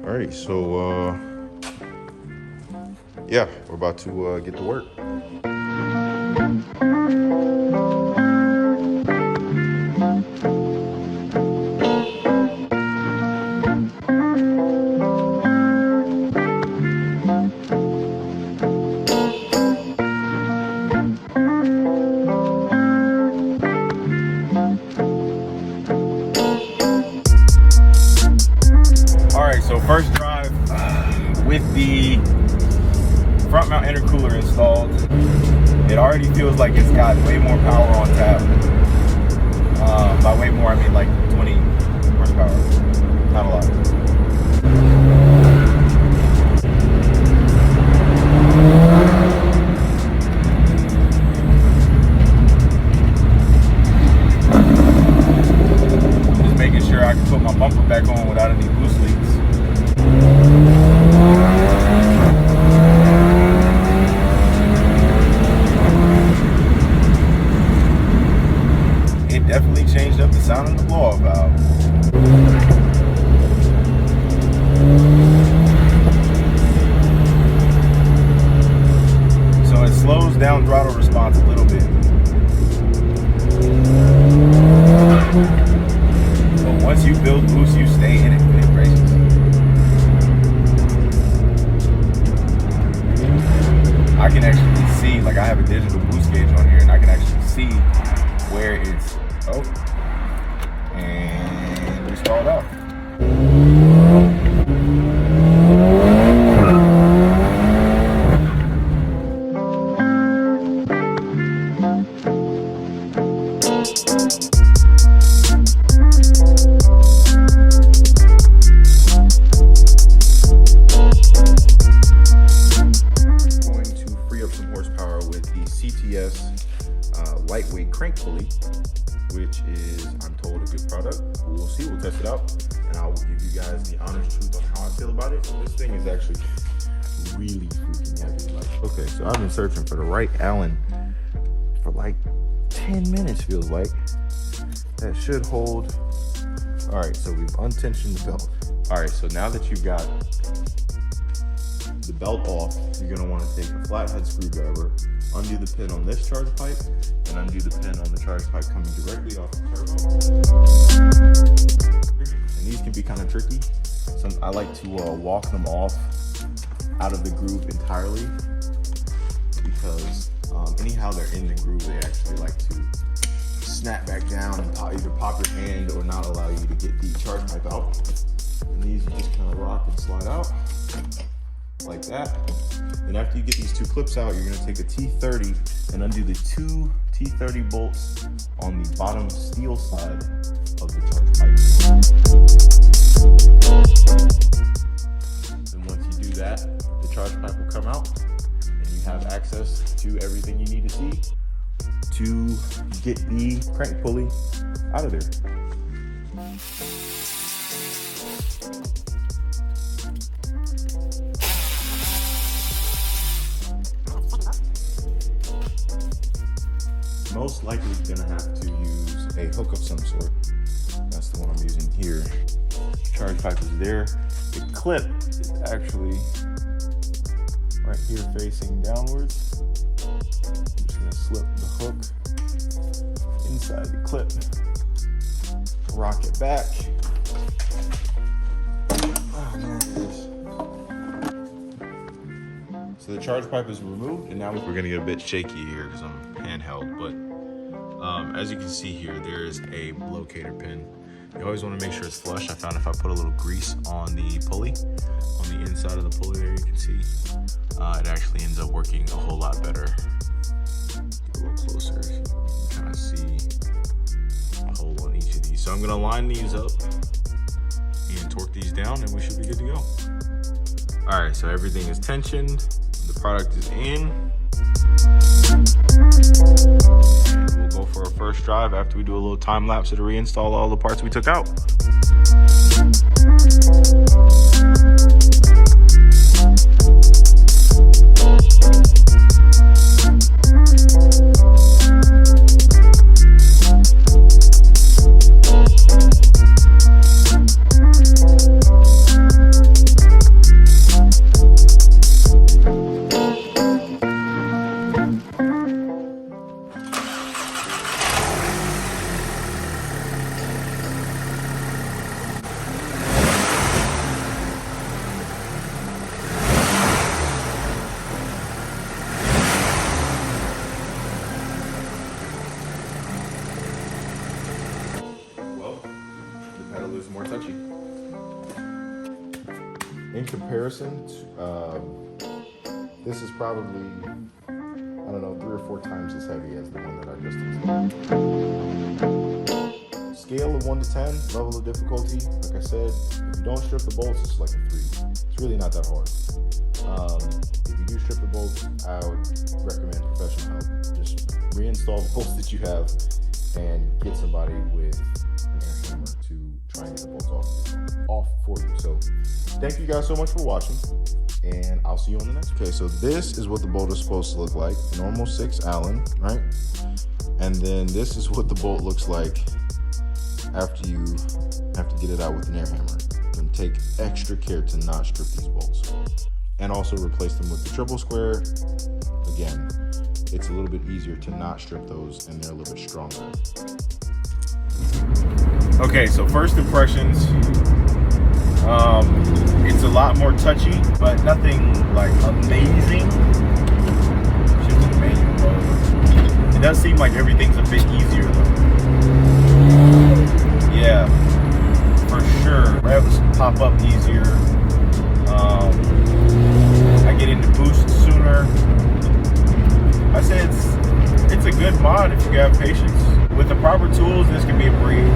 Alright, so yeah, we're about to get to work. Alright, so first drive with the front mount intercooler installed. It already feels like it's got way more power on tap. By way more, I mean like 20 horsepower. Not a lot. Just making sure I can put my bumper back on without any loose leaks. Definitely changed up the sound of the blow-off valve. So it slows down throttle response a little bit. But once you build boost, you stay in it and it races. I can actually see, like I have a digital boost gauge on here, and I can actually see where it's and we start off. Going to free up some horsepower with the CTS lightweight crank pulley, which is, I'm told, a good product. We'll see, we'll test it out, and I will give you guys the honest truth on how I feel about it. This thing is actually really freaking heavy. Like, okay, so I've been searching for the right Allen for like 10 minutes, feels like. That should hold. All right, so we've untensioned the belt. All right, so now that you've got the belt off, you're gonna wanna take a flathead screwdriver, undo the pin on this charge pipe, and undo the pin on the charge pipe coming directly off the turbo. And these can be kind of tricky. I like to walk them off out of the groove entirely, because anyhow they're in the groove, they actually like to snap back down and either pop your hand or not allow you to get the charge pipe out. And these you just kind of rock and slide out like that. And after you get these two clips out, you're gonna take a T30 and undo the two T30 bolts on the bottom steel side of the charge pipe. And once you do that, the charge pipe will come out and you have access to everything you need to see to get the crank pulley out of there. Most likely gonna have to use a hook of some sort. That's the one I'm using here. Charge pipe is there. The clip is actually right here facing downwards. I'm just gonna slip the hook inside the clip, rock it back. Oh, there it is. So the charge pipe is removed, and now we're gonna get a bit shaky here because I'm handheld, but as you can see here, there is a locator pin. You always want to make sure it's flush. I found if I put a little grease on the pulley, on the inside of the pulley there, you can see, it actually ends up working a whole lot better. Get a little closer, so you can kind of see a hole on each of these. So I'm gonna line these up and torque these down, and we should be good to go. All right, so everything is tensioned. The product is in. And we'll go for our first drive after we do a little time lapse to reinstall all the parts we took out. in comparison to, this is probably, I don't know, 3 or 4 times as heavy as the one that I just installed. Scale of 1 to 10, level of difficulty, like I said, if you don't strip the bolts, it's like a 3. It's really not that hard. If you do strip the bolts, I would recommend professional help. Just reinstall the bolts that you have and get somebody with an air hammer to try and get the bolts off for you. So thank you guys so much for watching, and I'll see you on the next. Okay, so this is what the bolt is supposed to look like. Normal 6 Allen, right? And then this is what the bolt looks like after you have to get it out with an air hammer. And take extra care to not strip these bolts. And also replace them with the triple square. Again, it's a little bit easier to not strip those, and they're a little bit stronger. Okay, so first impressions. It's a lot more touchy, but nothing like amazing. Shifting the manual mode. It does seem like everything's a bit easier though. Yeah, for sure. Revs pop up easier. I get into boost sooner. I say it's a good mod if you have patience. With the proper tools, this can be a breeze.